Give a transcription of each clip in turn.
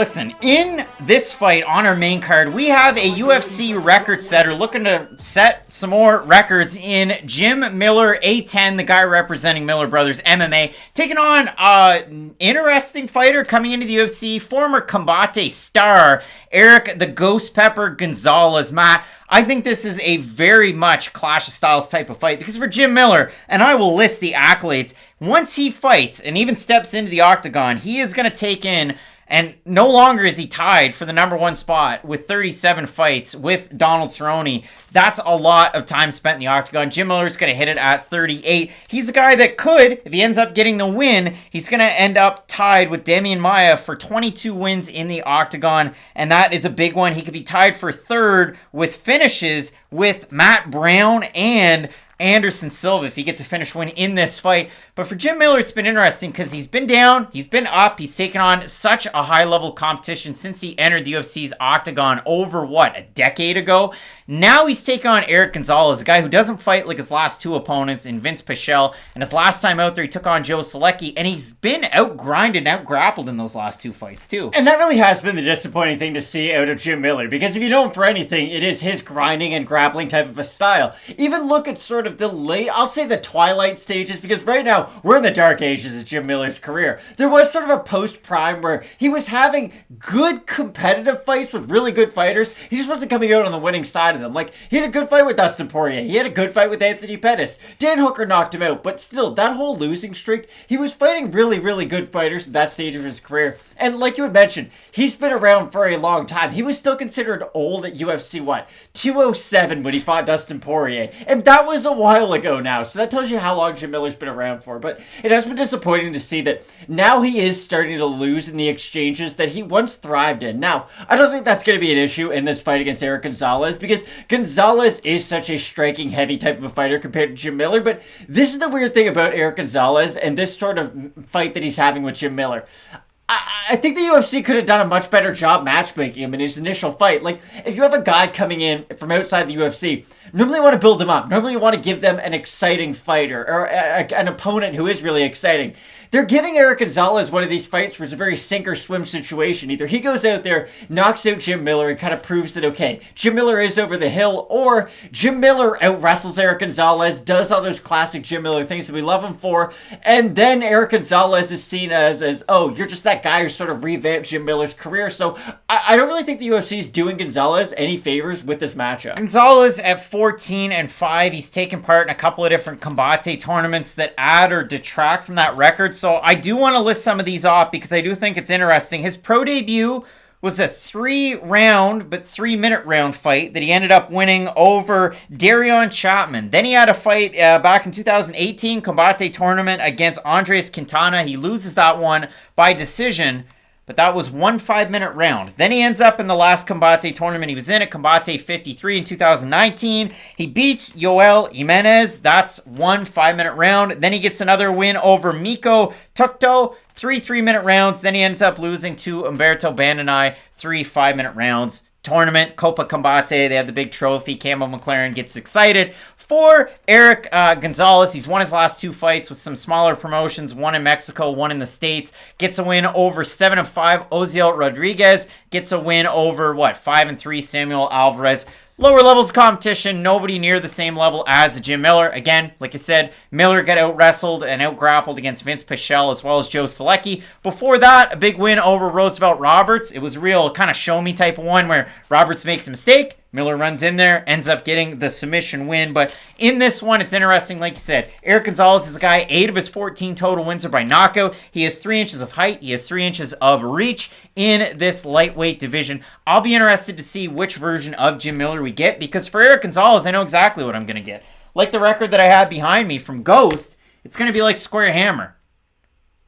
Listen, in this fight on our main card, we have a UFC record setter looking to set some more records in Jim Miller, A10, the guy representing Miller Brothers MMA, taking on an interesting fighter coming into the UFC, former Combate star, Erick the Ghost Pepper Gonzalez. Matt, I think this is a very much Clash of Styles type of fight because for Jim Miller, and I will list the accolades, once he fights and even steps into the octagon, he is going to take in, and no longer is he tied for the number one spot with 37 fights with Donald Cerrone. That's a lot of time spent in the octagon. Jim Miller's going to hit it at 38. He's a guy that could, if he ends up getting the win, he's going to end up tied with Demian Maia for 22 wins in the octagon, and that is a big one. He could be tied for third with finishes with Matt Brown and Anderson Silva if he gets a finish win in this fight. But for Jim Miller, it's been interesting because he's been down, he's been up, he's taken on such a high-level competition since he entered the UFC's octagon over, a decade ago? Now he's taking on Erick Gonzalez, a guy who doesn't fight like his last two opponents in Vince Pichel, and his last time out there, he took on Joe Solecki, and he's been out-grinded, out-grappled in those last two fights, too. And that really has been the disappointing thing to see out of Jim Miller, because if you know him for anything, it is his grinding and grappling type of a style. Even look at sort of the late, I'll say the twilight stages, because right now, we're in the dark ages of Jim Miller's career. There was sort of a post-prime where he was having good competitive fights with really good fighters. He just wasn't coming out on the winning side of them. Like, he had a good fight with Dustin Poirier. He had a good fight with Anthony Pettis. Dan Hooker knocked him out, but still, that whole losing streak, he was fighting really, really good fighters at that stage of his career. And like you had mentioned, he's been around for a long time. He was still considered old at UFC, 207 when he fought Dustin Poirier. And that was a while ago now, so that tells you how long Jim Miller's been around for. But it has been disappointing to see that now he is starting to lose in the exchanges that he once thrived in. Now, I don't think that's going to be an issue in this fight against Erick Gonzalez because Gonzalez is such a striking heavy type of a fighter compared to Jim Miller. But this is the weird thing about Erick Gonzalez and this sort of fight that he's having with Jim Miller. I think the UFC could have done a much better job matchmaking him in his initial fight. Like, if you have a guy coming in from outside the UFC, normally you want to build them up. Normally you want to give them an exciting fighter or an opponent who is really exciting. They're giving Erick Gonzalez one of these fights where it's a very sink or swim situation. Either he goes out there, knocks out Jim Miller, and kind of proves that, okay, Jim Miller is over the hill, or Jim Miller out-wrestles Erick Gonzalez, does all those classic Jim Miller things that we love him for, and then Erick Gonzalez is seen as oh, you're just that guy who sort of revamped Jim Miller's career. So I don't really think the UFC is doing Gonzalez any favors with this matchup. Gonzalez at 14-5. He's taken part in a couple of different Combate tournaments that add or detract from that record. So I do want to list some of these off because I do think it's interesting. His pro debut was a 3-round, but 3-minute round fight that he ended up winning over Darion Chapman. Then he had a fight back in 2018 Combate tournament against Andres Quintana. He loses that one by decision, but that was 1 5-minute round. Then he ends up in the last Combate tournament he was in at Combate 53 in 2019. He beats Yoel Jimenez. That's 1 5-minute round. Then he gets another win over Miko Tukto. 3 3-minute rounds. Then he ends up losing to Umberto Bandenay. 3 5-minute rounds. Tournament, Copa Combate, they have the big trophy. Campbell McLaren gets excited for Erick Gonzalez. He's won his last 2 fights with some smaller promotions, one in Mexico, one in the States. Gets a win over 7-5 Oziel Rodriguez. Gets a win over, 5-3 Samuel Alvarez. Lower levels of competition, nobody near the same level as Jim Miller. Again, like I said, Miller got out-wrestled and out-grappled against Vince Pichel as well as Joe Solecki. Before that, a big win over Roosevelt Roberts. It was a real kind of show-me type of one where Roberts makes a mistake, Miller runs in there, ends up getting the submission win. But in this one, it's interesting, like you said, Erick Gonzalez is a guy, 8 of his 14 total wins are by knockout. He has 3 inches of height. He has 3 inches of reach in this lightweight division. I'll be interested to see which version of Jim Miller we get, because for Erick Gonzalez, I know exactly what I'm going to get. Like the record that I have behind me from Ghost, it's going to be like Square Hammer.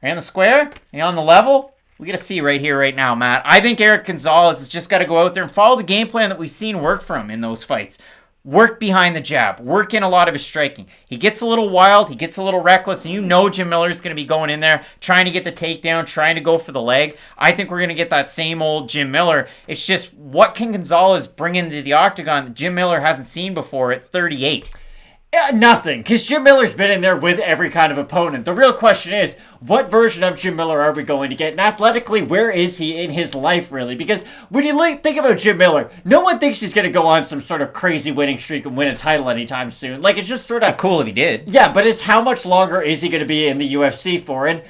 Are you on the square? Are you on the level? We got to see right here, right now, Matt. I think Erick Gonzalez has just got to go out there and follow the game plan that we've seen work for him in those fights. Work behind the jab. Work in a lot of his striking. He gets a little wild. He gets a little reckless. And you know Jim Miller's going to be going in there, trying to get the takedown, trying to go for the leg. I think we're going to get that same old Jim Miller. It's just, what can Gonzalez bring into the octagon that Jim Miller hasn't seen before at 38? Nothing, because Jim Miller's been in there with every kind of opponent. The real question is, what version of Jim Miller are we going to get? And athletically, where is he in his life, really? Because when you think about Jim Miller, no one thinks he's going to go on some sort of crazy winning streak and win a title anytime soon. Like, it's just sort of... Cool if he did. Yeah, but it's how much longer is he going to be in the UFC for? And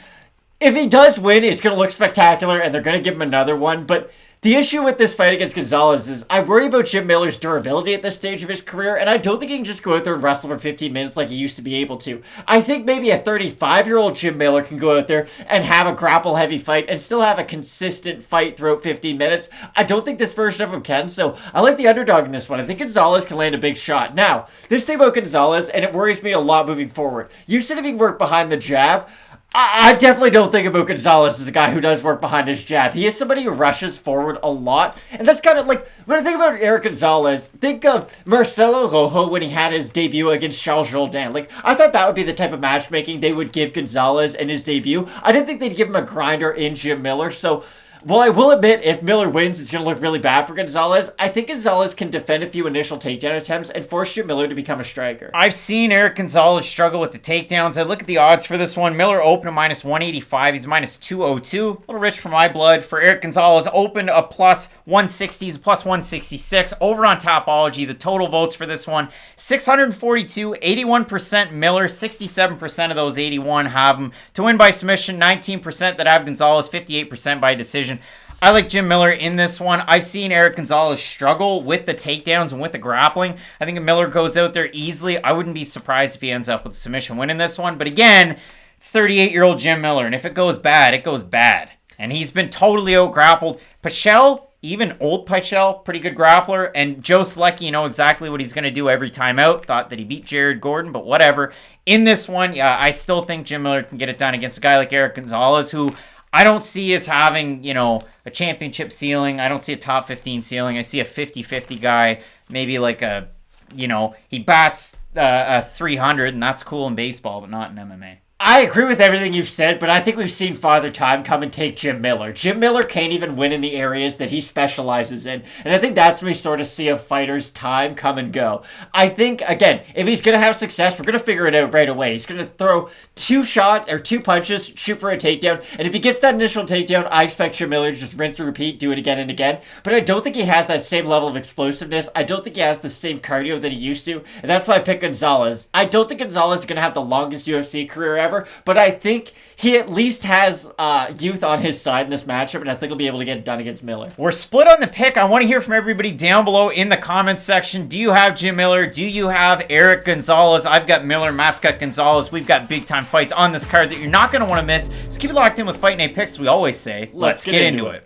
if he does win, it's going to look spectacular, and they're going to give him another one, but... The issue with this fight against Gonzalez is I worry about Jim Miller's durability at this stage of his career, and I don't think he can just go out there and wrestle for 15 minutes like he used to be able to. I think maybe a 35-year-old Jim Miller can go out there and have a grapple-heavy fight and still have a consistent fight throughout 15 minutes. I don't think this version of him can, so I like the underdog in this one. I think Gonzalez can land a big shot. Now, this thing about Gonzalez, and it worries me a lot moving forward. You said if he worked behind the jab... I definitely don't think about Gonzalez as a guy who does work behind his jab. He is somebody who rushes forward a lot. And that's kind of like, when I think about Erick Gonzalez, think of Marcelo Rojo when he had his debut against Charles Jourdain. Like, I thought that would be the type of matchmaking they would give Gonzalez in his debut. I didn't think they'd give him a grinder in Jim Miller, so... Well, I will admit, if Miller wins, it's going to look really bad for Gonzalez. I think Gonzalez can defend a few initial takedown attempts and force Jim Miller to become a striker. I've seen Erick Gonzalez struggle with the takedowns. I look at the odds for this one. Miller opened a minus 185. He's minus 202. A little rich for my blood. For Erick Gonzalez, opened a plus 160. He's plus 166. Over on Topology, the total votes for this one, 642, 81% Miller, 67% of those 81 have him. To win by submission, 19% that have Gonzalez, 58% by decision. I like Jim Miller in this one. I've seen Erick Gonzalez struggle with the takedowns and with the grappling. I think if Miller goes out there easily, I wouldn't be surprised if he ends up with a submission win in this one. But again, it's 38-year-old Jim Miller, and if it goes bad, it goes bad. And he's been totally out-grappled. Pichel, even old Pichel, pretty good grappler. And Joe Selecki, you know exactly what he's going to do every time out. Thought that he beat Jared Gordon, but whatever. In this one, yeah, I still think Jim Miller can get it done against a guy like Erick Gonzalez, who... I don't see as having, you know, a championship ceiling. I don't see a top 15 ceiling. I see a 50-50 guy, maybe like a, you know, he bats a 300, and that's cool in baseball, but not in MMA. I agree with everything you've said, but I think we've seen Father Time come and take Jim Miller. Jim Miller can't even win in the areas that he specializes in, and I think that's when we sort of see a fighter's time come and go. I think, again, if he's going to have success, we're going to figure it out right away. He's going to throw 2 shots or 2 punches, shoot for a takedown, and if he gets that initial takedown, I expect Jim Miller to just rinse and repeat, do it again and again, but I don't think he has that same level of explosiveness. I don't think he has the same cardio that he used to, and that's why I pick Gonzalez. I don't think Gonzalez is going to have the longest UFC career ever, but I think he at least has youth on his side in this matchup, and I think he'll be able to get it done against Miller. We're split on the pick. I want to hear from everybody down below in the comments section. Do you have Jim Miller? Do you have Erick Gonzalez? I've got Miller. Matt's got Gonzalez. We've got big-time fights on this card that you're not going to want to miss. So keep it locked in with Fight Night Picks, we always say. Let's get into it.